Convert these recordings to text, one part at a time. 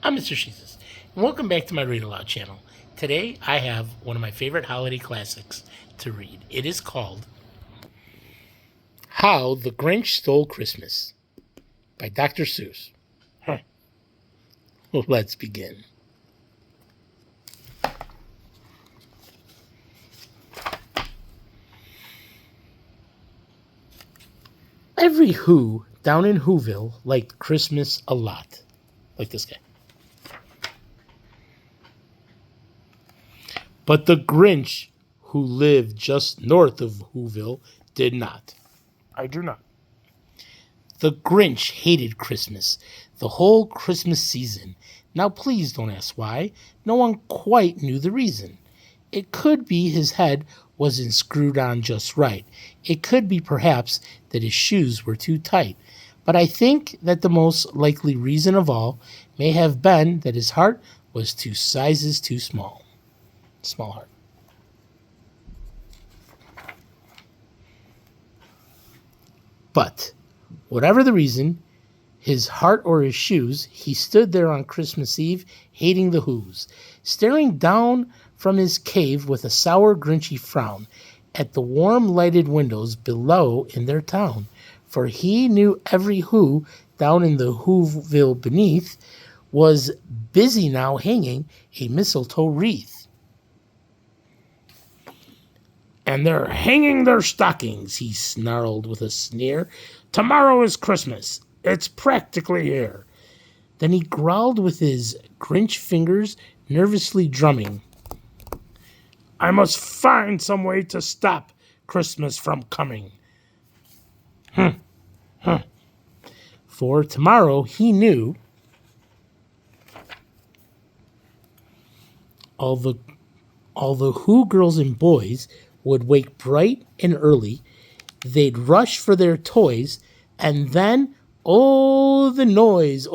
I'm Mr. Jesus, and welcome back to my Read Aloud channel. Today I have one of my favorite holiday classics to read. It is called How the Grinch Stole Christmas by Dr. Seuss. Let's begin. Every Who down in Whoville liked Christmas a lot. Like this guy. But the Grinch, who lived just north of Whoville, did not. I do not. The Grinch hated Christmas, the whole Christmas season. Now please don't ask why. No one quite knew the reason. It could be his head wasn't screwed on just right. It could be perhaps that his shoes were too tight. But I think that the most likely reason of all may have been that his heart was 2 sizes too small. Small heart. But whatever the reason, his heart or his shoes, he stood there on Christmas Eve, hating the Whos, staring down from his cave with a sour, grinchy frown at the warm lighted windows below in their town. For he knew every Who down in the Whoville beneath was busy now hanging a mistletoe wreath. And they're hanging their stockings, he snarled with a sneer. Tomorrow is Christmas. It's practically here. Then he growled with his Grinch fingers nervously drumming. I must find some way to stop Christmas from coming. For tomorrow, he knew, all the Who girls and boys would wake bright and early. They'd rush for their toys, and then, oh, the noise,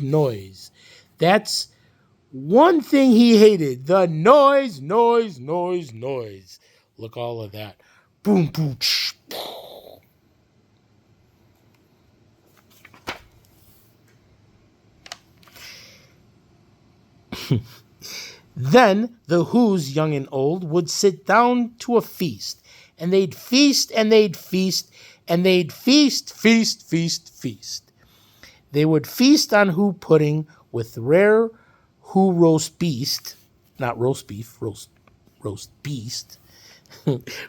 noise. That's one thing he hated, the noise. Look, all of that. Boom, boom, tsh, Then the Whos, young and old, would sit down to a feast, and they'd feast, and they'd feast, and they'd feast. They would feast on Who pudding with rare Who roast beast, not roast beef, roast beast,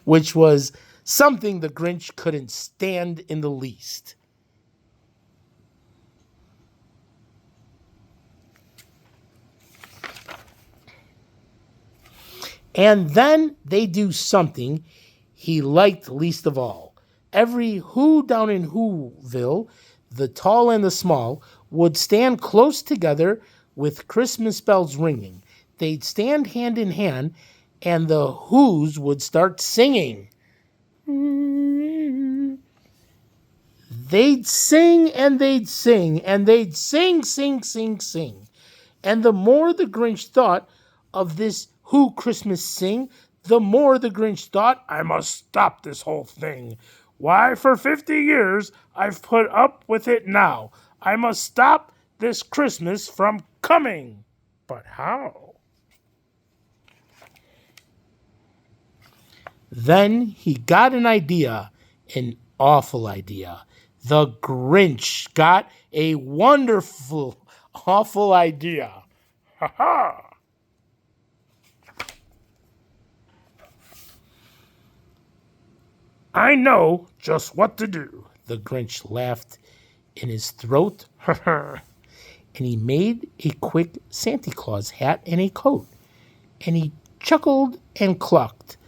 which was something the Grinch couldn't stand in the least. And then they do something he liked least of all. Every Who down in Whoville, the tall and the small, would stand close together with Christmas bells ringing. They'd stand hand in hand, and the Whos would start singing. They'd sing, and they'd sing, and they'd sing. And the more the Grinch thought of this Who Christmas sing, the more the Grinch thought, I must stop this whole thing. Why, for 50 years, I've put up with it now. I must stop this Christmas from coming. But how? Then he got an idea, an awful idea. The Grinch got a wonderful, awful idea. Ha ha! I know just what to do. The Grinch laughed in his throat. And he made a quick Santa Claus hat and a coat. And he chuckled and clucked.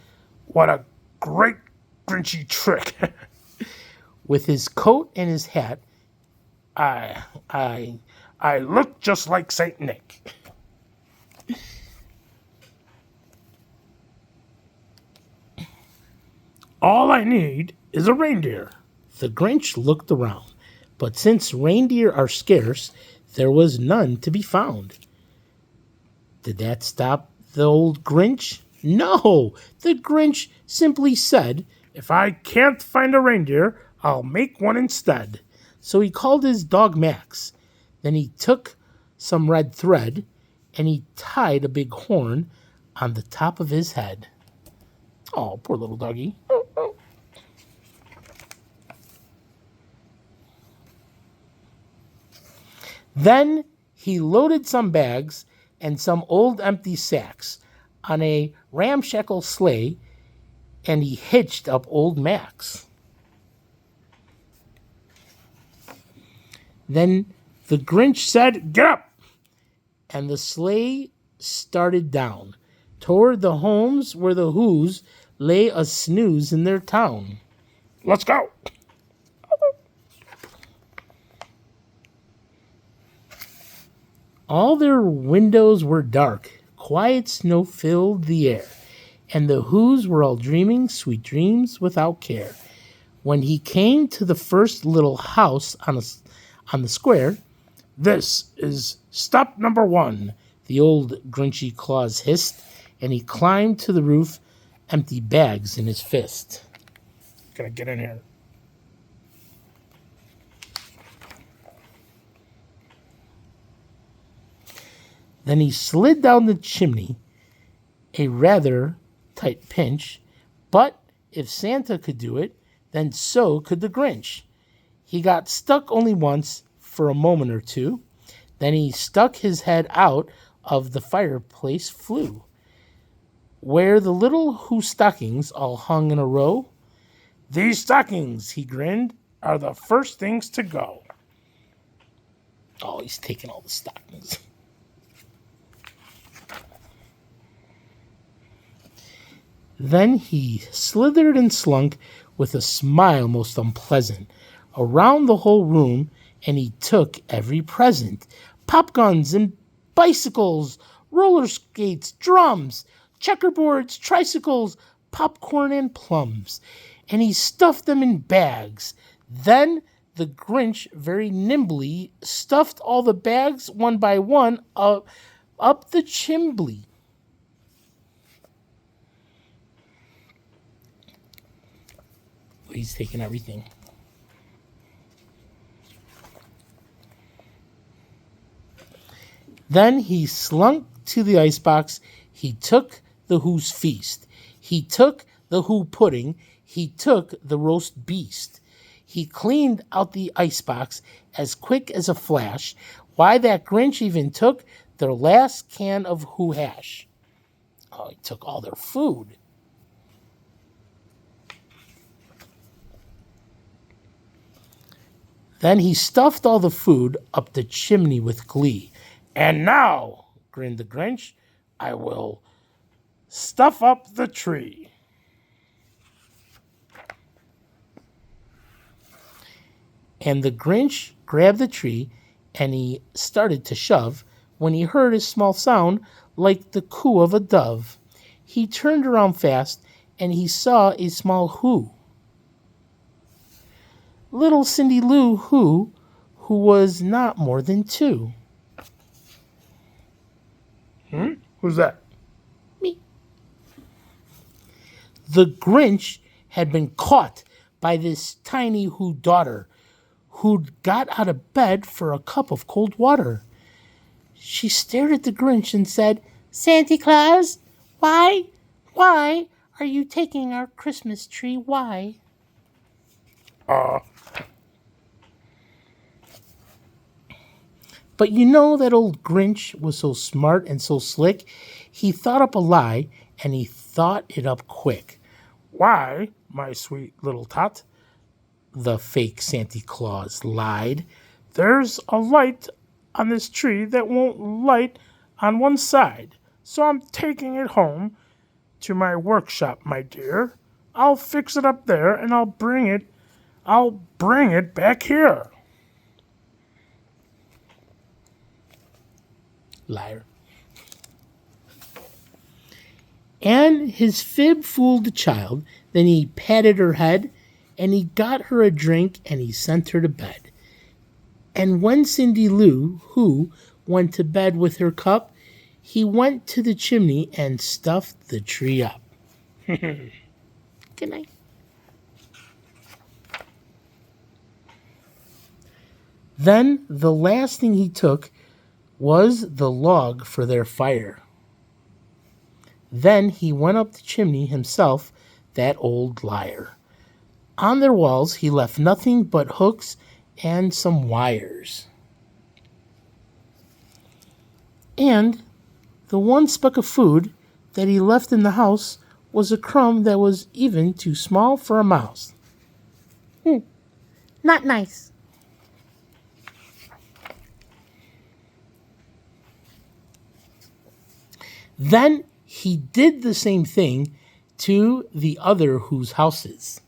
What a great Grinchy trick. With his coat and his hat, I look just like Saint Nick. All I need is a reindeer. The Grinch looked around, but since reindeer are scarce, there was none to be found. Did that stop the old Grinch? No, the Grinch simply said, if I can't find a reindeer, I'll make one instead. So he called his dog Max. Then he took some red thread and he tied a big horn on the top of his head. Oh, poor little doggy. Then he loaded some bags and some old empty sacks on a ramshackle sleigh, and he hitched up old Max. Then the Grinch said, "Get up!" And the sleigh started down toward the homes where the Who's lay a snooze in their town. Let's go! All their windows were dark. Quiet snow filled the air, and the Who's were all dreaming sweet dreams without care. When he came to the first little house on the square, "This is stop number 1, the old Grinchy Claus hissed, and he climbed to the roof, empty bags in his fist. Gonna get in here. Then he slid down the chimney, a rather tight pinch, but if Santa could do it, then so could the Grinch. He got stuck only once for a moment or two. Then he stuck his head out of the fireplace flue, where the little Who stockings all hung in a row. "These stockings," he grinned, "are the first things to go." Oh, he's taking all the stockings. Then he slithered and slunk with a smile most unpleasant around the whole room, and he took every present: pop guns and bicycles, roller skates, drums, checkerboards, tricycles, popcorn, and plums, and he stuffed them in bags. Then the Grinch very nimbly stuffed all the bags one by one up the chimbley. He's taking everything. Then he slunk to the icebox. He took the Who's feast. He took the Who pudding. He took the roast beast. He cleaned out the icebox as quick as a flash. Why, that Grinch even took their last can of Who hash. Oh, he took all their food. Then he stuffed all the food up the chimney with glee. "And now," grinned the Grinch, "I will stuff up the tree." And the Grinch grabbed the tree and he started to shove when he heard a small sound like the coo of a dove. He turned around fast and he saw a small Who. Little Cindy Lou Who was not more than 2. Who's that? Me. The Grinch had been caught by this tiny Who daughter who'd got out of bed for a cup of cold water. She stared at the Grinch and said, "Santa Claus, why are you taking our Christmas tree? Why?" But you know that old Grinch was so smart and so slick, he thought up a lie, and he thought it up quick. "Why, my sweet little tot," the fake Santa Claus lied, "there's a light on this tree that won't light on one side, so I'm taking it home to my workshop, my dear. I'll fix it up there, and I'll bring it back here." Liar. And his fib fooled the child. Then he patted her head, and he got her a drink, and he sent her to bed. And when Cindy Lou Who went to bed with her cup, he went to the chimney and stuffed the tree up. Good night. Then the last thing he took was the log for their fire. Then he went up the chimney himself, that old liar. On their walls he left nothing but hooks and some wires. And the one speck of food that he left in the house was a crumb that was even too small for a mouse. Not nice. Then he did the same thing to the other whose houses,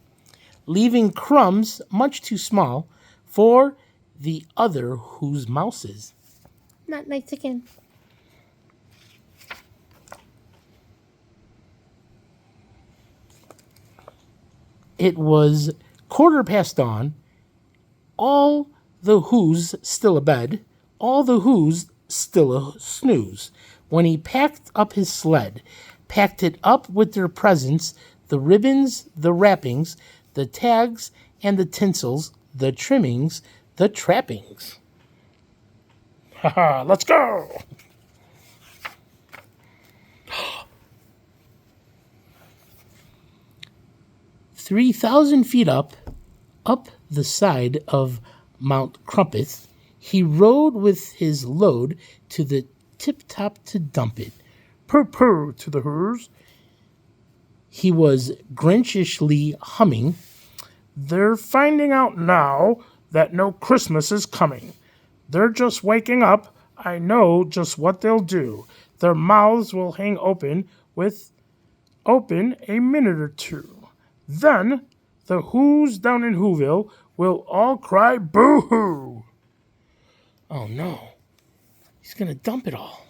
leaving crumbs much too small for the other whose mouses. Not nice again. It was dawn, all the who's still abed, all the who's still a snooze, when he packed up his sled, packed it up with their presents, the ribbons, the wrappings, the tags, and the tinsels, the trimmings, the trappings. Ha ha, let's go! 3,000 feet up the side of Mount Crumpet, he rode with his load to the tip-top to dump it. Purr to the hers. He was Grinchishly humming. They're finding out now that no Christmas is coming. They're just waking up. I know just what they'll do. Their mouths will hang open a minute or two. Then the Who's down in Whoville will all cry boo-hoo. Oh no, he's going to dump it all.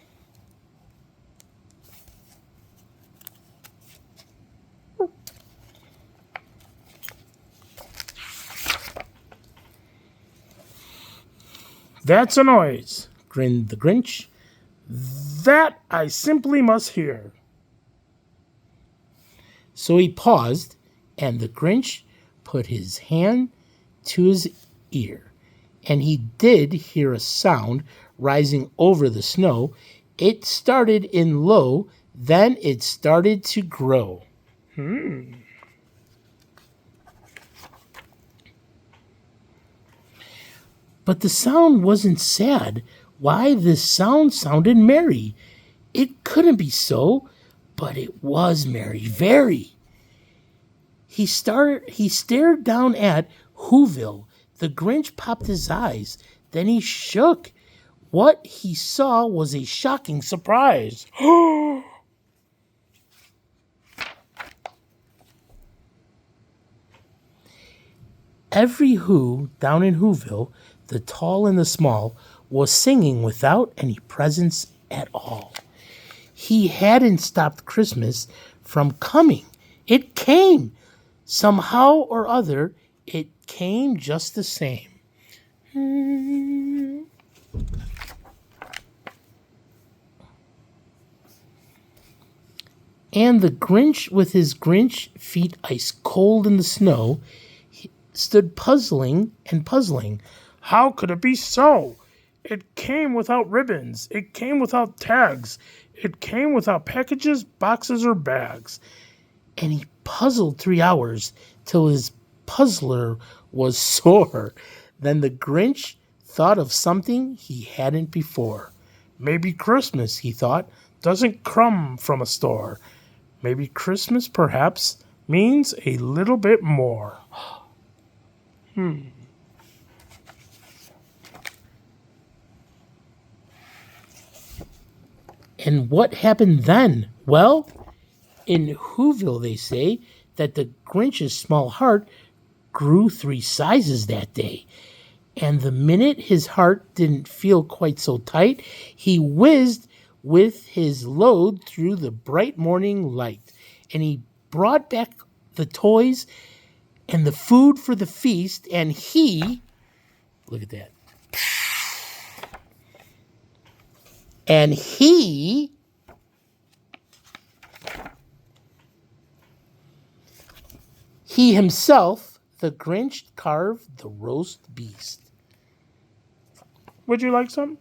That's a noise, grinned the Grinch. That I simply must hear. So he paused, and the Grinch put his hand to his ear, and he did hear a sound rising over the snow. It started in low, then it started to grow. But the sound wasn't sad. Why, this sound sounded merry. It couldn't be so, but it was merry, very. He stared down at Whoville. The Grinch popped his eyes. Then he shook. What he saw was a shocking surprise. Every Who down in Whoville, the tall and the small, was singing without any presents at all. He hadn't stopped Christmas from coming. It came. Somehow or other, it came just the same. And the Grinch, with his Grinch feet ice cold in the snow, stood puzzling and puzzling. How could it be so? It came without ribbons. It came without tags. It came without packages, boxes, or bags. And he puzzled 3 hours till his puzzler was sore. Then the Grinch thought of something he hadn't before. Maybe Christmas, he thought, doesn't come from a store. Maybe Christmas, perhaps, means a little bit more. And what happened then? Well, in Whoville, they say that the Grinch's small heart grew 3 sizes that day. And the minute his heart didn't feel quite so tight, he whizzed with his load through the bright morning light. And he brought back the toys and the food for the feast, and he, look at that, and he himself, the Grinch, carved the roast beast. Would you like some?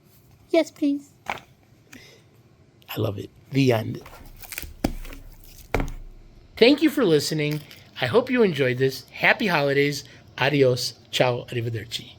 Yes, please. I love it. The end. Thank you for listening. I hope you enjoyed this. Happy holidays. Adios. Ciao. Arrivederci.